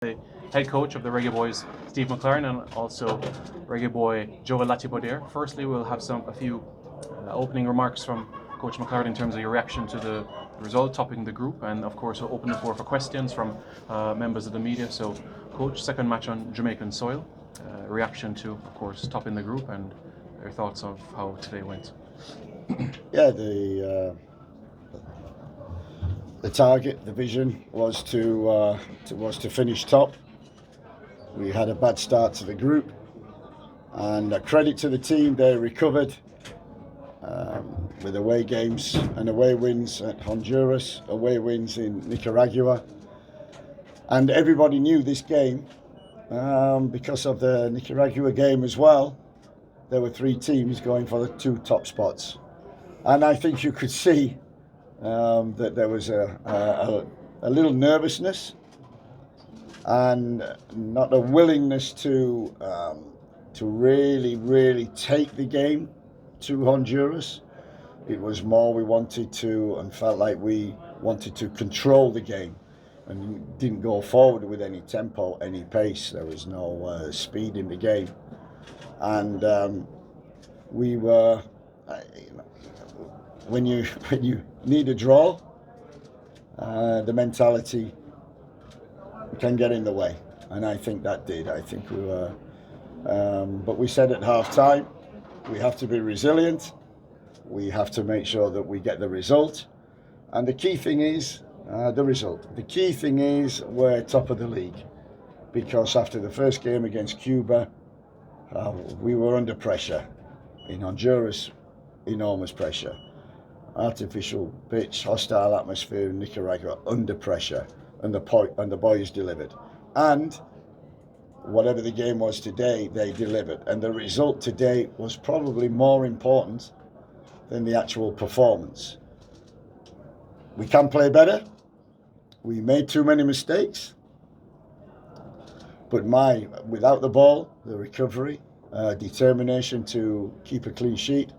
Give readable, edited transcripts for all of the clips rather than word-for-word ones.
The head coach of the Reggae Boys, Steve McLaren, and also Reggae Boy Joe Latibodier. Firstly, we'll have a few opening remarks from Coach McLaren in terms of your reaction to the result, topping the group, and of course we'll open the floor for questions from members of the media. So, Coach, second match on Jamaican soil, reaction to, of course, topping the group, and your thoughts of how today went. Yeah, the target, the vision was to finish top. We had a bad start to the group, and credit to the team, they recovered with away games and away wins at Honduras, away wins in Nicaragua, and everybody knew this game because of the Nicaragua game as well. There were three teams going for the two top spots, and I think you could see that there was a little nervousness and not a willingness to really take the game to Honduras. It was more we wanted to and felt like we wanted to control the game and didn't go forward with any tempo, any pace. There was no speed in the game, and we were. When you need a draw, the mentality can get in the way, and I think that did. I think we were, but we said at half time, we have to be resilient. We have to make sure that we get the result, and the key thing is the result. The key thing is we're top of the league, because after the first game against Cuba, we were under pressure. In Honduras, enormous pressure. Artificial pitch, hostile atmosphere in Nicaragua, under pressure, and the boys delivered. And whatever the game was today, they delivered. And the result today was probably more important than the actual performance. We can play better. We made too many mistakes. But without the ball, the recovery, determination to keep a clean sheet,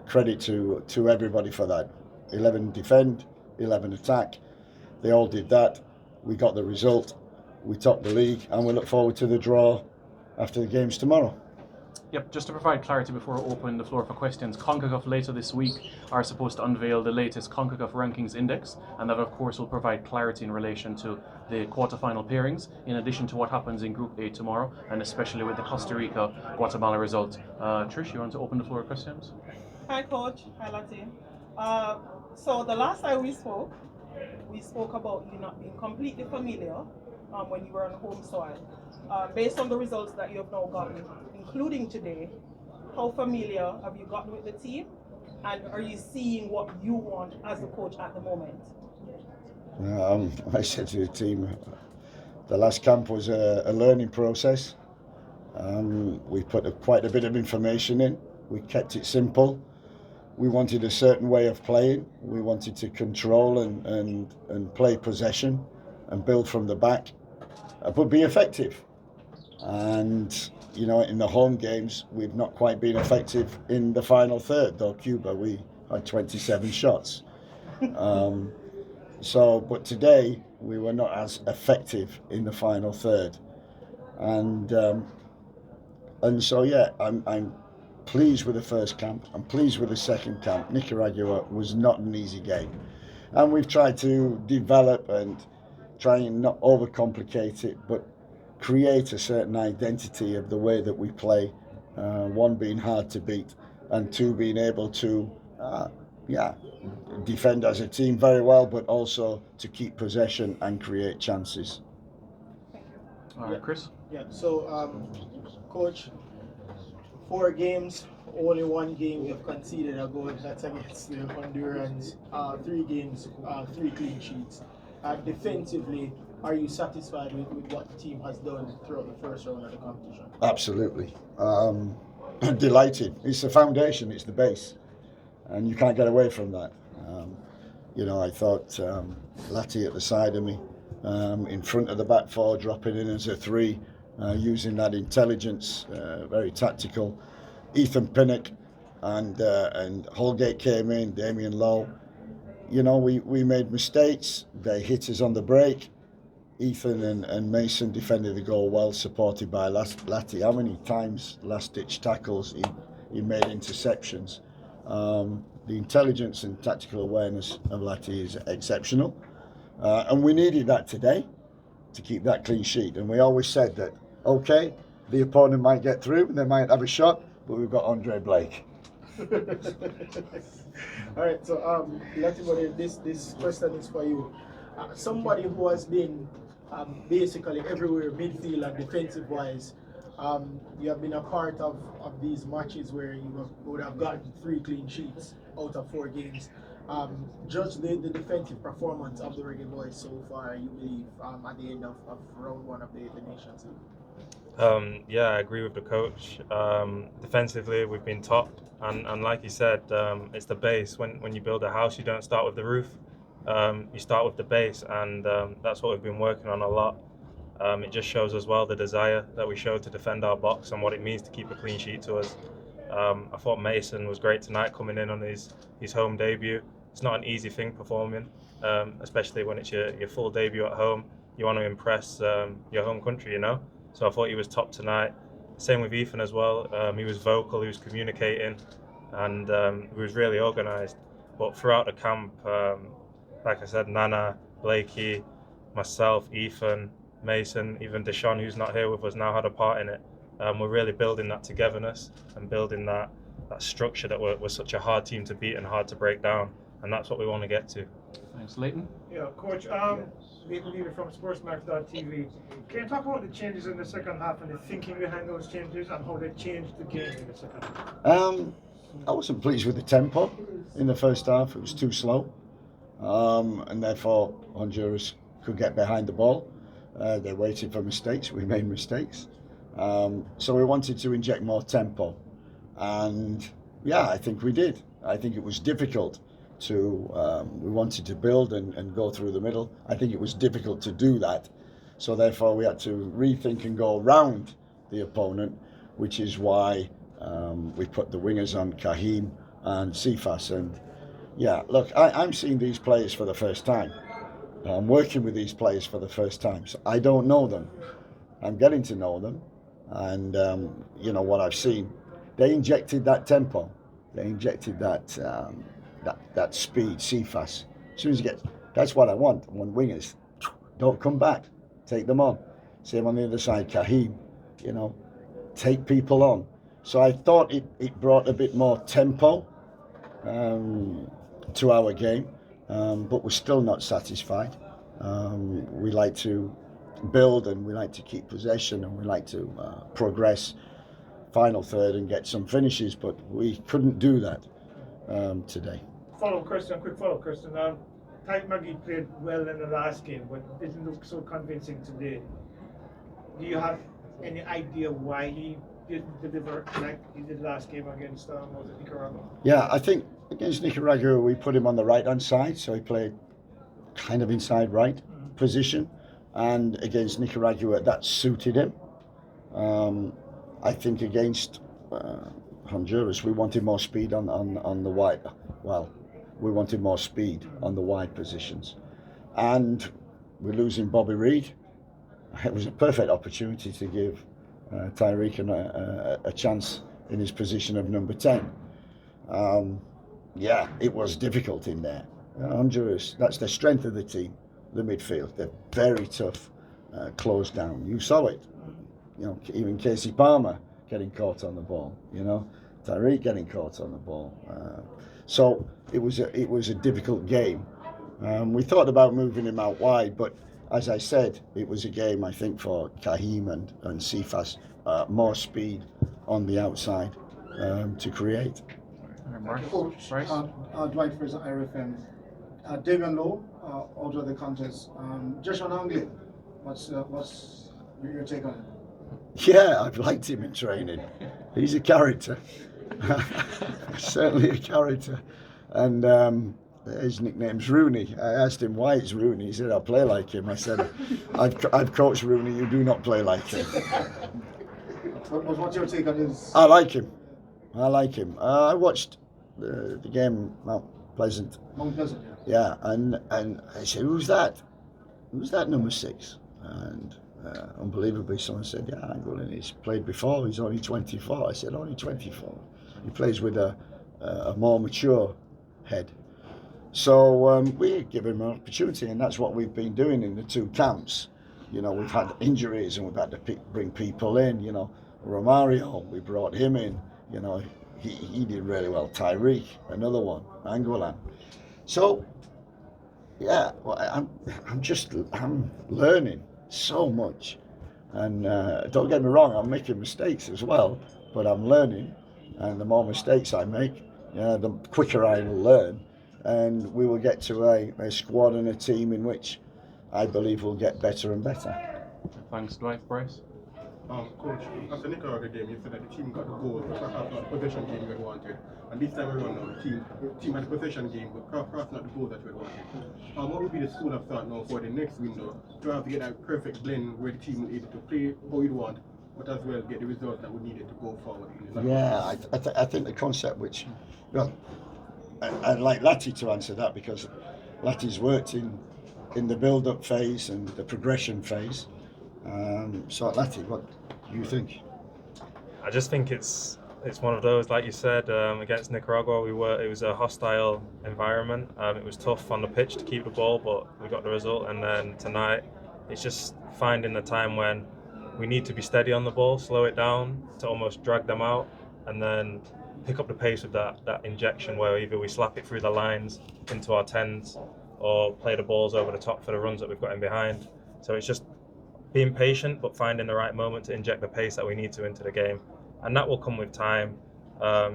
credit to everybody for that. 11 defend, 11 attack. They all did that. We got the result. We topped the league, and we look forward to the draw after the games tomorrow. Yep, just to provide clarity before we open the floor for questions, CONCACAF later this week are supposed to unveil the latest CONCACAF rankings index, and that of course will provide clarity in relation to the quarterfinal pairings, in addition to what happens in Group A tomorrow, and especially with the Costa Rica-Guatemala result. Trish, you want to open the floor for questions? Hi, Coach. Hi, Lati. So the last time we spoke about you not being completely familiar when you were on home soil. Based on the results that you have now gotten, including today, how familiar have you gotten with the team? And are you seeing what you want as a coach at the moment? I said to the team, the last camp was a learning process. We put quite a bit of information in. We kept it simple. We wanted a certain way of playing. We wanted to control and play possession and build from the back, but be effective. And, in the home games, we've not quite been effective in the final third, though Cuba, we had 27 shots. But today, we were not as effective in the final third. And so, yeah, I'm pleased with the first camp. I'm pleased with the second camp. Nicaragua was not an easy game. And we've tried to develop and try and not overcomplicate it, but create a certain identity of the way that we play. One being hard to beat, and two being able to, defend as a team very well, but also to keep possession and create chances. All right, Chris? Yeah, so, Coach, 4 games, only 1 game you've conceded a goal, that's against the Hondurans. 3 games, 3 clean sheets. Defensively, are you satisfied with what the team has done throughout the first round of the competition? Absolutely. Delighted. It's the foundation, it's the base, and you can't get away from that. I thought Lati at the side of me, in front of the back 4, dropping in as a 3, using that intelligence, very tactical. Ethan Pinnock and Holgate came in, Damien Lowe. We made mistakes. They hit us on the break. Ethan and Mason defended the goal well, supported by Lati. How many times last-ditch tackles he made interceptions? The intelligence and tactical awareness of Lati is exceptional, and we needed that today to keep that clean sheet. And we always said that, okay, the opponent might get through and they might have a shot, but we've got Andre Blake. All right, so Lati, this question is for you. Somebody who has been basically everywhere, midfield and defensive wise. You have been a part of these matches where you would have gotten 3 clean sheets out of 4 games. Judge the defensive performance of the Reggae Boys so far, you believe, at the end of round 1 of the Nations League. Yeah, I agree with the coach. Defensively, we've been top, and like he said, it's the base. When you build a house, you don't start with the roof. You start with the base, and that's what we've been working on a lot. It just shows as well the desire that we showed to defend our box and what it means to keep a clean sheet to us. I thought Mason was great tonight, coming in on his home debut. It's not an easy thing performing, especially when it's your full debut at home. You want to impress your home country, you know. So I thought he was top tonight. Same with Ethan as well. He was vocal, he was communicating, and he was really organised. But throughout the camp, like I said, Nana, Blakey, myself, Ethan, Mason, even Deshaun, who's not here with us now, had a part in it. We're really building that togetherness and building that structure that we're such a hard team to beat and hard to break down. And that's what we want to get to. Thanks, Leighton. Yeah, Coach, Leighton Levy from Sportsmax.tv. Can you talk about the changes in the second half and the thinking behind those changes and how they changed the game in the second half? I wasn't pleased with the tempo in the first half. It was too slow. And therefore Honduras could get behind the ball. They waited for mistakes. We made mistakes. So we wanted to inject more tempo. And yeah, I think we did. I think it was difficult to, we wanted to build and go through the middle. I think it was difficult to do that. So therefore we had to rethink and go around the opponent, which is why we put the wingers on Kahim and Sifas. And yeah, look, I'm seeing these players for the first time. I'm working with these players for the first time, so I don't know them. I'm getting to know them, and you know what I've seen. They injected that tempo. They injected that speed, Sifas. As soon as you get, that's what I want. I want wingers. Don't come back. Take them on. Same on the other side, Kahim. You know, take people on. So I thought it brought a bit more tempo to our game. But we're still not satisfied. We like to build and we like to keep possession and we like to progress final third and get some finishes, but we couldn't do that today. Quick follow-up question. Tyke Maggie played well in the last game, but didn't look so convincing today. Do you have any idea why he didn't deliver like he did last game against was it Nicaragua? Yeah, I think against Nicaragua we put him on the right-hand side, so he played kind of inside right position, and against Nicaragua that suited him. I think against Honduras we wanted more speed on the wide. Well, we wanted more speed on the wide positions, and we're losing Bobby Reid. It was a perfect opportunity to give Tyreek a chance in his position of number 10. Yeah, it was difficult in there. Honduras, that's the strength of the team, the midfield. They're very tough, closed down. You saw it. You know, even Casey Palmer getting caught on the ball. You know, Tyreek getting caught on the ball. So it was a difficult game. We thought about moving him out wide, but as I said, it was a game, I think, for Kahim and Sifas, more speed on the outside to create. Coach, Dwight Fraser, IRFM. Damian Lowe, out of the contest. Joshua Angley, what's your take on it? Yeah, I've liked him in training. He's a character. Certainly a character. And his nickname's Rooney. I asked him why it's Rooney. He said, I play like him. I said, I've coached Rooney, you do not play like him. What's your take on his? I like him. I watched the game Mount Pleasant. Mount Pleasant, yeah. Yeah, and I said, who's that? Who's that number 6? And unbelievably, someone said, yeah, Angolan, he's played before, he's only 24. I said, only 24. He plays with a more mature head. So we give him an opportunity, and that's what we've been doing in the 2 camps. You know, we've had injuries and we've had to bring people in. You know, Romario, we brought him in. You know, he did really well. Tyreek, another one, Angolan. So, yeah, well, I'm learning so much, and don't get me wrong, I'm making mistakes as well, but I'm learning, and the more mistakes I make, the quicker I will learn, and we will get to a squad and a team in which I believe will get better and better. Thanks, Dwight. Bryce? Coach, after the Nicaragua game, you said that the team got the goal, but perhaps not the possession game we wanted. And this time around now, the team had a possession game, but perhaps not the goal that we wanted. What would be the school of thought now for the next window to have to get that perfect blend where the team will be able to play how you want, but as well get the results that we needed to go forward? Yeah, I think the concept which, well, I'd like Lati to answer that, because Lati's worked in the build-up phase and the progression phase. So Lati, what do you think? I just think it's one of those, like you said, against Nicaragua, it was a hostile environment. It was tough on the pitch to keep the ball, but we got the result. And then tonight, it's just finding the time when we need to be steady on the ball, slow it down to almost drag them out, and then pick up the pace with that injection where either we slap it through the lines into our 10s or play the balls over the top for the runs that we've got in behind. So it's just being patient, but finding the right moment to inject the pace that we need to into the game, and that will come with time.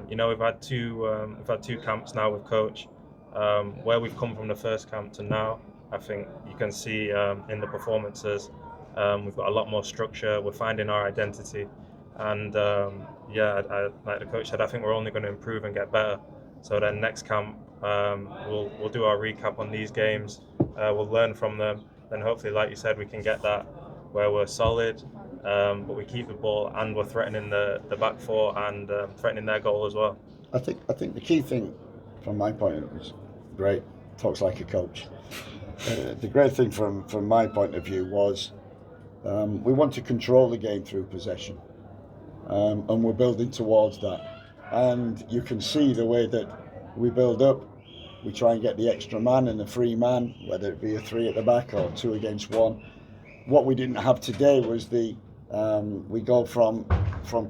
You know, we've had two camps now with coach. Where we've come from the first camp to now, I think you can see in the performances, we've got a lot more structure. We're finding our identity, and like the coach said, I think we're only going to improve and get better. So then next camp, we'll do our recap on these games. We'll learn from them. Then hopefully, like you said, we can get that where we're solid, but we keep the ball and we're threatening the back four and threatening their goal as well. I think the key thing, from my point of view, is great. Talks like a coach. The great thing from my point of view was we want to control the game through possession, and we're building towards that. And you can see the way that we build up. We try and get the extra man and the free man, whether it be a 3 at the back or 2 against 1. What we didn't have today was we go from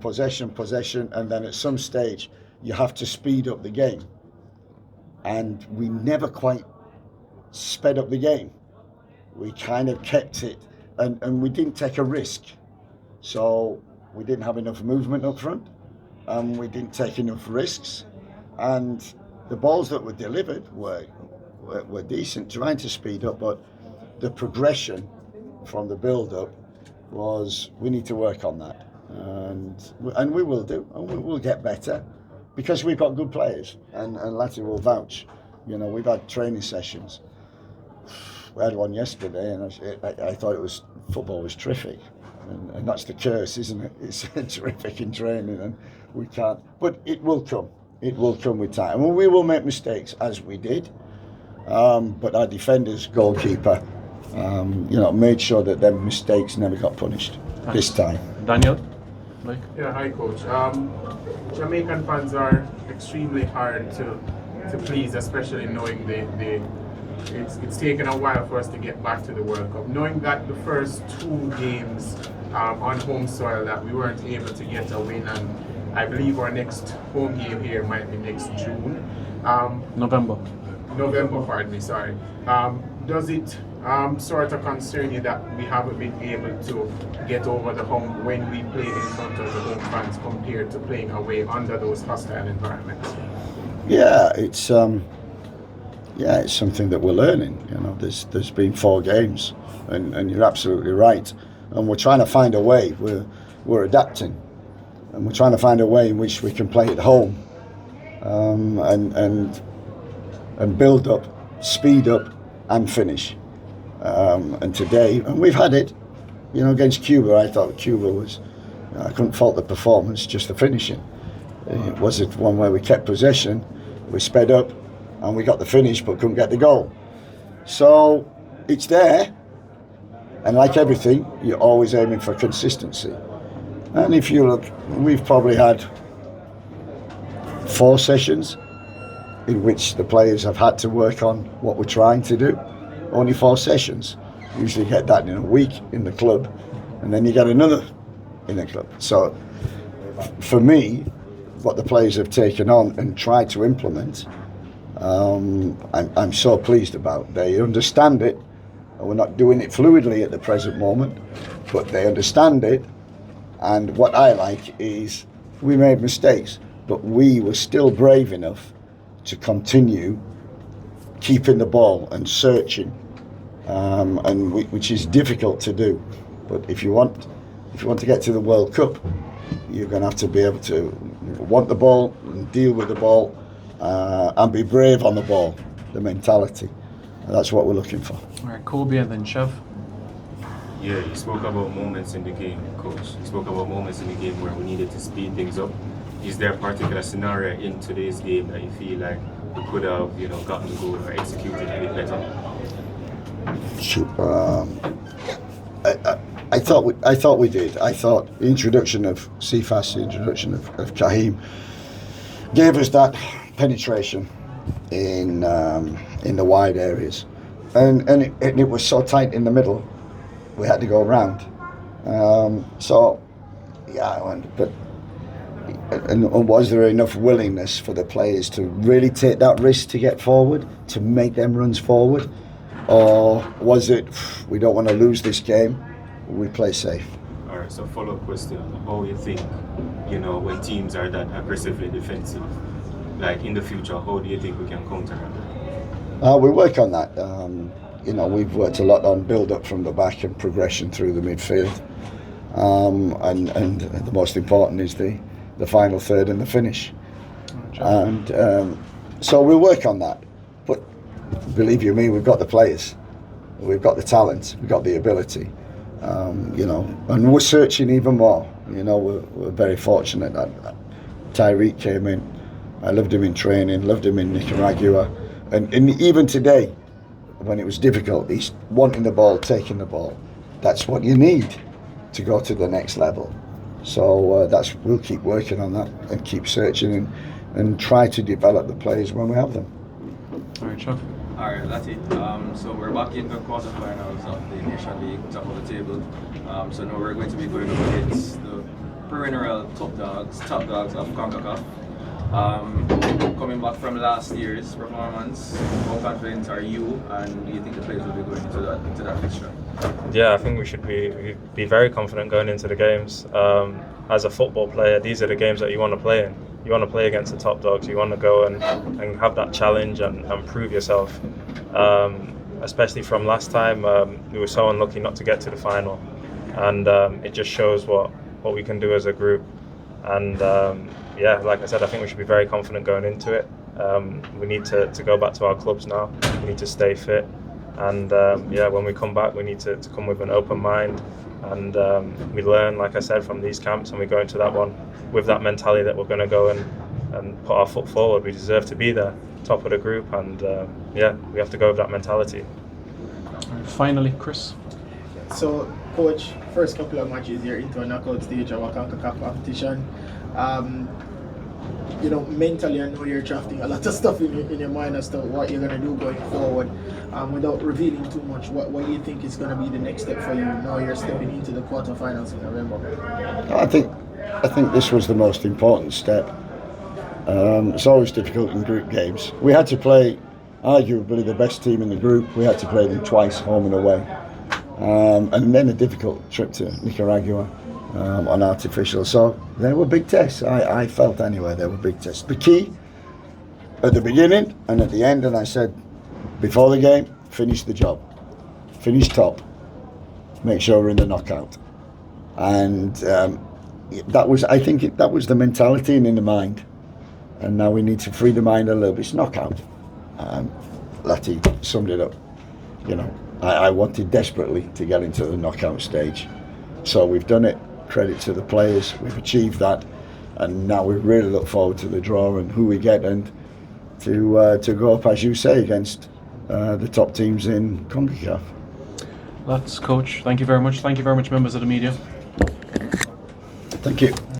possession, and then at some stage you have to speed up the game. And we never quite sped up the game. We kind of kept it, and we didn't take a risk. So we didn't have enough movement up front, and we didn't take enough risks. And the balls that were delivered were decent, trying to speed up, but the progression from the build-up was, we need to work on that, and we will do, and we will get better, because we've got good players, and Lati will vouch. You know, we've had training sessions. We had one yesterday, and I thought football was terrific, and that's the curse, isn't it? It's terrific in training, and we can't. But it will come. It will come with time. And we will make mistakes, as we did. But our defenders, goalkeeper, made sure that their mistakes never got punished. Thanks. This time. Daniel? Mike? Yeah, hi coach. Jamaican fans are extremely hard to please, especially knowing it's taken a while for us to get back to the World Cup. Knowing that the first 2 games on home soil that we weren't able to get a win, and I believe our next home game here might be next June. November, pardon me, sorry. Does it sort of concern you that we haven't been able to get over the hump when we play in front of the home fans compared to playing away under those hostile environments? Yeah, it's something that we're learning. You know, there's been 4 games, and you're absolutely right. And we're trying to find a way. We're adapting, and we're trying to find a way in which we can play at home, and build up, speed up, and finish. And today, and we've had it, against Cuba. I thought Cuba was, I couldn't fault the performance, just the finishing. It was one where we kept possession, we sped up, and we got the finish, but couldn't get the goal. So it's there. And like everything, you're always aiming for consistency. And if you look, we've probably had 4 sessions in which the players have had to work on what we're trying to do. Only 4 sessions. Usually get that in a week in the club, and then you get another in the club. So for me, what the players have taken on and tried to implement, I'm so pleased about. They understand it. We're not doing it fluidly at the present moment, but they understand it. And what I like is we made mistakes, but we were still brave enough to continue keeping the ball and searching, which is difficult to do. But if you want to get to the World Cup, you're going to have to be able to want the ball and deal with the ball and be brave on the ball, the mentality. And that's what we're looking for. All right, Kobe and then Chev. Yeah, you spoke about moments in the game, Coach. You spoke about moments in the game where we needed to speed things up. Is there a particular scenario in today's game that you feel like we could have, gotten the goal or executed a bit better? I thought we did. I thought the introduction of Cephas, the introduction of Kahim, gave us that penetration in the wide areas, and it was so tight in the middle, we had to go around. And was there enough willingness for the players to really take that risk to get forward, to make them runs forward? Or was it, we don't want to lose this game, we play safe? All right, so follow-up question. How you think, when teams are that aggressively defensive, like in the future, how do you think we can counter that? We work on that. We've worked a lot on build-up from the back and progression through the midfield. And the most important is the final third and the finish. And so we'll work on that. But believe you me, we've got the players, we've got the talent, we've got the ability, and we're searching even more. We're very fortunate that Tyreek came in. I loved him in training, loved him in Nicaragua, and even today, when it was difficult, he's wanting the ball, taking the ball. That's what you need to go to the next level. So we'll keep working on that and keep searching and try to develop the players when we have them. All right, Chuck. All right, Lati. So we're back in the quarterfinals of the Nation League, top of the table. So now we're going to be going up against the perennial top dogs of CONCACAF. Coming back from last year's performance, how confident are you, and do you think the players will be going into that fixture? Yeah, I think we should be very confident going into the games. As a football player, these are the games that you want to play in. You want to play against the top dogs. You want to go and have that challenge and prove yourself. Especially from last time, we were so unlucky not to get to the final, and it just shows what we can do as a group. And like I said, I think we should be very confident going into it. We need to go back to our clubs now. We need to stay fit, and when we come back, we need to come with an open mind, and we learn, like I said, from these camps, and we go into that one with that mentality that we're going to go and put our foot forward. We deserve to be there, top of the group, and we have to go with that mentality. All right, finally, Chris. So, Coach, first couple of matches, you're into a knockout stage of a CONCACAF competition. Mentally, I know you're drafting a lot of stuff in your mind as to what you're going to do going forward. Without revealing too much, what do you think is going to be the next step for you now you're stepping into the quarterfinals in November? I think this was the most important step. It's always difficult in group games. We had to play arguably the best team in the group. We had to play them twice, home and away. And then a difficult trip to Nicaragua on artificial. So they were big tests. I felt anyway they were big tests. The key at the beginning and at the end, and I said before the game, finish the job. Finish top. Make sure we're in the knockout. And that was the mentality and in the mind. And now we need to free the mind a little bit. It's knockout. Lati summed it up. I wanted desperately to get into the knockout stage. So we've done it. Credit to the players. We've achieved that. And now we really look forward to the draw and who we get and to go up, as you say, against the top teams in CONCACAF. That's Coach. Thank you very much. Thank you very much, members of the media. Thank you.